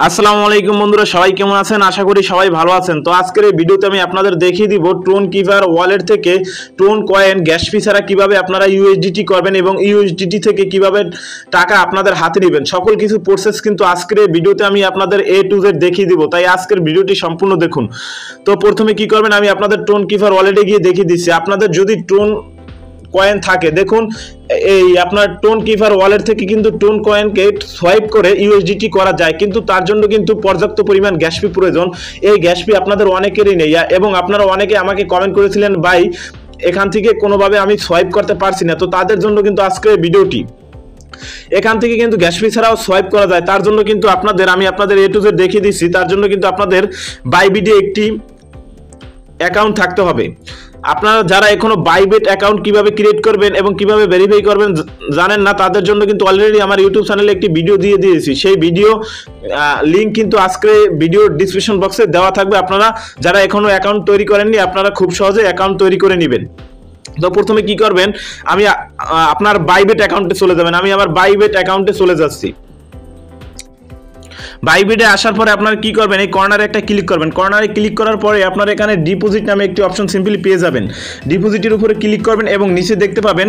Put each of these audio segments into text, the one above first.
আসসালামু আলাইকুম বন্ধুরা, সবাই কেমন আছেন? আশা করি সবাই ভালো আছেন। তো আজকের এই ভিডিওতে আমি আপনাদের দেখিয়ে দিব ট্রোন কিপার ওয়ালেট থেকে ট্রোন কয়েন গ্যাস ফি ছাড়া কিভাবে আপনারা ইউএসডিটি করবেন এবং ইউএসডিটি থেকে কিভাবে টাকা আপনাদের হাতে নেবেন, সকল কিছু প্রসেস কিন্তু আজকের এই ভিডিওতে আমি আপনাদের A to Z দেখিয়ে দিব। তাই আজকের ভিডিওটি সম্পূর্ণ দেখুন। তো প্রথমে কি করবেন, আমি আপনাদের ট্রোন কিপার ওয়ালেটে গিয়ে দেখিয়ে দিচ্ছি। আপনাদের যদি ট্রোন কয়েন থাকে, দেখুন এই আপনার ট্রোন কিপার ওয়ালেট থেকে কিন্তু ট্রোন কয়েনকে সোয়াইপ করে ইউএসডিটি করা যায়, কিন্তু তার জন্য কিন্তু পর্যাপ্ত পরিমাণ গ্যাস ফি প্রয়োজন। এই গ্যাস ফি আপনাদের অনেকেরই নেই এবং আপনারা অনেকে আমাকে কমেন্ট করেছিলেন, ভাই এখান থেকে কোনোভাবে আমি সোয়াইপ করতে পারছি না। তো তাদের জন্য কিন্তু আজকের ভিডিওটি। এখান থেকে কিন্তু গ্যাস ফি ছাড়াও সোয়াইপ করা যায়, তার জন্য কিন্তু আমি আপনাদের A to Z দেখিয়ে দিচ্ছি। তার জন্য কিন্তু আপনাদের বাইবিডে একটি অ্যাকাউন্ট থাকতে হবে। আপনারা যারা এখনো বাইবিট অ্যাকাউন্ট কিভাবে ক্রিয়েট করবেন এবং কিভাবে ভেরিফাই করবেন জানেন না, তাদের জন্য কিন্তু অলরেডি আমার ইউটিউব চ্যানেলে একটি ভিডিও দিয়ে দিয়েছি। সেই ভিডিও লিঙ্ক কিন্তু আজকে ভিডিও ডিসক্রিপশন বক্সে দেওয়া থাকবে। আপনারা যারা এখনো অ্যাকাউন্ট তৈরি করেননি, আপনারা খুব সহজে অ্যাকাউন্ট তৈরি করে নেবেন। তো প্রথমে কি করবেন, আমি আপনার বাইবিট অ্যাকাউন্টে চলে যাবেন। আমি আমার বাইবিট অ্যাকাউন্টে চলে যাচ্ছি। বাইবিটে আসার পরে আপনারা কি করবেন, এই কর্নারে একটা ক্লিক করবেন। কর্নারে ক্লিক করার পরে আপনারা এখানে ডিপোজিট নামে একটি অপশন সিম্পলি পেয়ে যাবেন। ডিপোজিটের উপরে ক্লিক করবেন এবং নিচে দেখতে পাবেন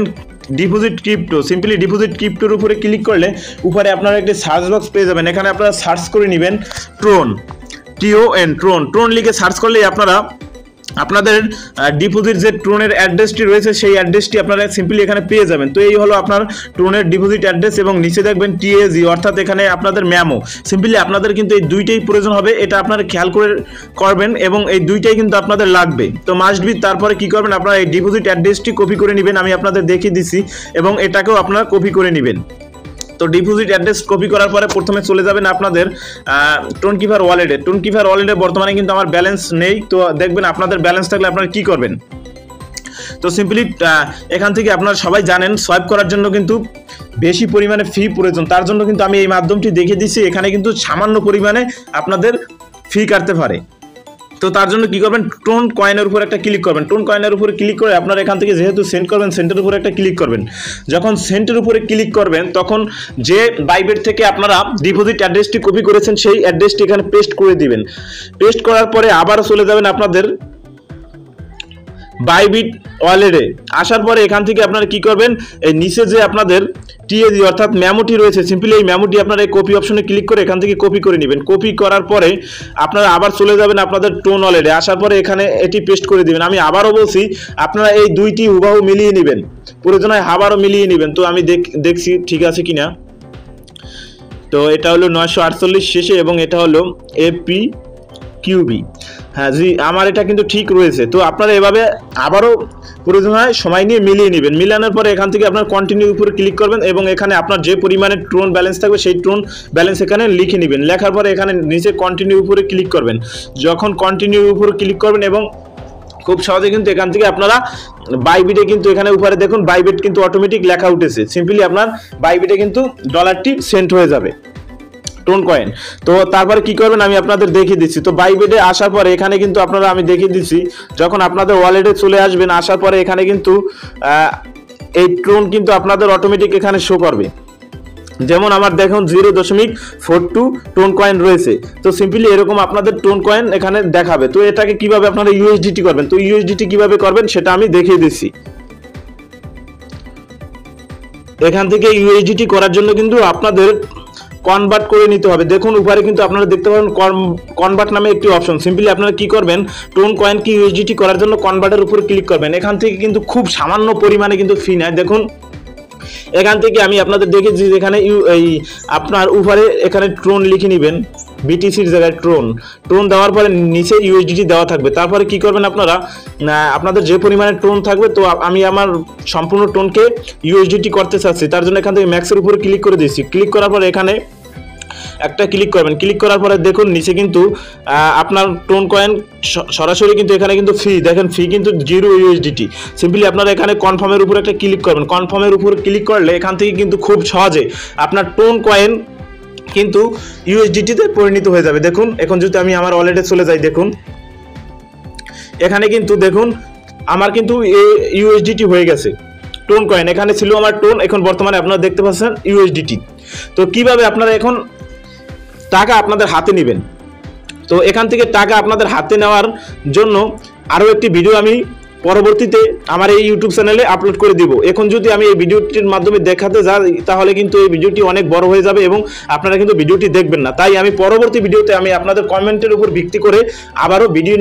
ডিপোজিট ক্রিপ্টো। সিম্পলি ডিপোজিট ক্রিপ্টোর উপরে ক্লিক করলে উপরে আপনারা একটি সার্চ বক্স পেয়ে যাবেন। এখানে আপনারা সার্চ করে নেবেন ট্রোন, TON, ট্রোন লিখে সার্চ করলেই আপনাদের ডিপোজিট যে ট্রোনের অ্যাড্রেসটি রয়েছে সেই অ্যাড্রেসটি আপনারা সিম্পলি এখানে পেয়ে যাবেন। তো এই হলো আপনার ট্রোনের ডিপোজিট অ্যাড্রেস এবং নিচে দেখবেন TAG, অর্থাৎ এখানে আপনাদের ম্যামো। সিম্পলি আপনাদের কিন্তু এই দুইটাই প্রয়োজন হবে, এটা আপনারা খেয়াল করে করবেন এবং এই দুইটাই কিন্তু আপনাদের লাগবে। তো মাস্ট বি। তারপরে কি করবেন, আপনারা এই ডিপোজিট অ্যাড্রেসটি কপি করে নেবেন, আমি আপনাদের দেখিয়ে দিচ্ছি, এবং এটাকেও আপনারা কপি করে নেবেন। তো ডিপোজিট অ্যাড্রেস কপি করার পরে প্রথমে চলে যাবেন আপনাদের ট্রোন কিপার ওয়ালেটে। ট্রোন কিপার ওয়ালেটে বর্তমানে কিন্তু আমার ব্যালেন্স নেই। তো দেখবেন আপনাদের ব্যালেন্স থাকলে আপনারা কি করবেন। তো সিম্পলি এখান থেকে আপনারা সবাই জানেন সোয়াইপ করার জন্য কিন্তু বেশি পরিমাণে ফি প্রয়োজন। তার জন্য কিন্তু আমি এই মাধ্যমটি দেখিয়ে দিচ্ছি। এখানে কিন্তু সামান্য পরিমাণে আপনাদের ফি কাটতে পারে। তো তার জন্য কি করবেন, ট্রোন কয়েনের উপর একটা ক্লিক করবেন। ট্রোন কয়েনের উপরে ক্লিক করে আপনারা এখান থেকে যেহেতু সেন্ড করবেন, সেন্টের উপরে একটা ক্লিক করবেন। যখন সেন্টের উপরে ক্লিক করবেন, তখন যে বাইবিট থেকে আপনারা ডিপোজিট অ্যাড্রেসটি কপি করেছেন সেই অ্যাড্রেসটি এখানে পেস্ট করে দিবেন। পেস্ট করার পরে আবারও চলে যাবেন আপনাদের বাইবিট ওয়ালেটে। আসার পরে এখান থেকে আপনারা কি করবেন, এই নিচে যে আপনাদের TAG অর্থাৎ মেমোটি রয়েছে, সিম্পলি এই মেমোটি আপনারা এই কপি অপশনে ক্লিক করে এখান থেকে কপি করে নেবেন। কপি করার পরে আপনারা আবার চলে যাবেন আপনাদের ট্রোন ওয়ালেটে। আসার পরে এখানে এটি পেস্ট করে দিবেন। আমি আবারও বলছি, আপনারা এই দুইটি হুবাহু মিলিয়ে নেবেন, প্রয়োজন হয় আবারও মিলিয়ে নেবেন। তো আমি দেখছি ঠিক আছে কিনা। তো এটা হলো 948 শেষে এবং এটা হলো APQB। হ্যাঁ জি, আমার এটা কিন্তু ঠিক রয়েছে। তো আপনারা এভাবে আবারও প্রয়োজন হয় সময় নিয়ে মিলিয়ে নেবেন। মিলানোর পরে এখান থেকে আপনার কন্টিনিউ উপরে ক্লিক করবেন এবং এখানে আপনার যে পরিমাণে ট্রোন ব্যালেন্স থাকবে সেই ট্রোন ব্যালেন্স এখানে লিখে নেবেন। লেখার পরে এখানে নিচে কন্টিনিউ উপরে ক্লিক করবেন। যখন কন্টিনিউ উপরে ক্লিক করবেন এবং খুব সহজে কিন্তু এখান থেকে আপনারা বাইবিটে কিন্তু এখানে উপরে দেখুন বাইবিট কিন্তু অটোমেটিক লেখা উঠেছে। সিম্পলি আপনার বাইবিটে কিন্তু ডলারটি সেন্ড হয়ে যাবে ট্রোন কয়েন। তো তারপরে কি করবেন আমি আপনাদের দেখিয়ে দিচ্ছি। তো বাইবিটে আসার পরে এখানে কিন্তু আপনারা আমি দেখিয়ে দিচ্ছি, যখন আপনাদের ওয়ালেটে চলে আসবেন, আসার পরে এখানে কিন্তু এই ট্রোন কিন্তু আপনাদের অটোমেটিক এখানে শো করবে। যেমন আমার দেখুন 0.42 ট্রোন কয়েন রয়েছে। তো সিম্পলি এরকম আপনাদের ট্রোন কয়েন এখানে দেখাবে। তো এটাকে কিভাবে আপনারা ইউএসডিটি করবেন, তো ইউএসডিটি কিভাবে করবেন সেটা আমি দেখিয়ে দিচ্ছি। এখান থেকে ইউএসডিটি করার জন্য কিন্তু আপনাদের কনভার্ট করে নিতে হবে। দেখুন উপরে কিন্তু আপনারা দেখতে পাবেন কনভার্ট নামে একটি অপশন। সিম্পলি আপনারা কি করবেন, ট্রোন কয়েন কি ইউএসডিটি করার জন্য কনভার্টের উপরে ক্লিক করবেন। এখান থেকে কিন্তু খুব সামান্য পরিমাণে কিন্তু ফি নেয়। দেখুন এখান থেকে আমি আপনাদের দেখেছি, যেখানে আপনার উপরে এখানে ট্রোন লিখে নেবেন, BTCর জায়গায় ট্রোন দেওয়ার পরে নিচে ইউএসডিটি দেওয়া থাকবে। তারপরে কি করবেন, আপনাদের যে পরিমাণে ট্রোন থাকবে, তো আমি আমার সম্পূর্ণ ট্রোনকে ইউএসডিটি করতে চাচ্ছি, তার জন্য এখান থেকে ম্যাক্সের উপরে ক্লিক করে দিচ্ছি। ক্লিক করার পরে এখানে একটা ক্লিক করবেন। ক্লিক করার পরে দেখুন নিচে কিন্তু আপনার ট্রোন কয়েন সরাসরি কিন্তু এখানে কিন্তু ফি দেখেন, ফি কিন্তু 0 USDT। সিম্পলি আপনারা এখানে কনফার্মের উপরে একটা ক্লিক করবেন। কনফার্মের উপরে ক্লিক করলে এখান থেকে কিন্তু খুব সহজে আপনার ট্রোন কয়েন কিন্তু ইউএসডিটিতে পরিণত হয়ে যাবে। দেখুন এখন যদি আমি আমার ওয়ালেটে চলে যাই, দেখুন এখানে কিন্তু দেখুন আমার কিন্তু ইউএসডিটি হয়ে গেছে ট্রোন কয়েন। এখানে ছিল আমার ট্রোন, এখন বর্তমানে আপনারা দেখতে পাচ্ছেন ইউএসডিটি। তো কিভাবে আপনারা এখন টাকা আপনাদের হাতে নেবেন। তো এখান থেকে টাকা আপনাদের হাতে নেওয়ার জন্য আরও একটি ভিডিও আমি পরবর্তীতে আমার এই ইউটিউব চ্যানেলে আপলোড করে দিব। এখন যদি আমি এই ভিডিওটির মাধ্যমে দেখাতে যাই তাহলে কিন্তু এই ভিডিওটি অনেক বড় হয়ে যাবে এবং আপনারা কিন্তু ভিডিওটি দেখবেন না। তাই আমি পরবর্তী ভিডিওতে আমি আপনাদের কমেন্টের উপর ভিত্তি করে আবারও ভিডিও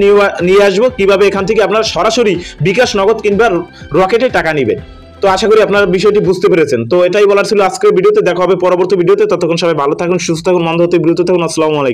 নিয়ে আসবো কিভাবে এখান থেকে আপনারা সরাসরি বিকাশ, নগদ কিংবা রকেটে টাকা নেবেন। তো আশা করি আপনারা বিষয়টি বুঝতে পেরেছেন। তো এটাই বলার ছিল আজকের ভিডিওতে। দেখা হবে পরবর্তী ভিডিওতে। ততক্ষণ সবাই ভালো থাকুন, সুস্থ থাকুন, মন্দ হতে বিরত থাকুন। আসসালামু আলাইকুম।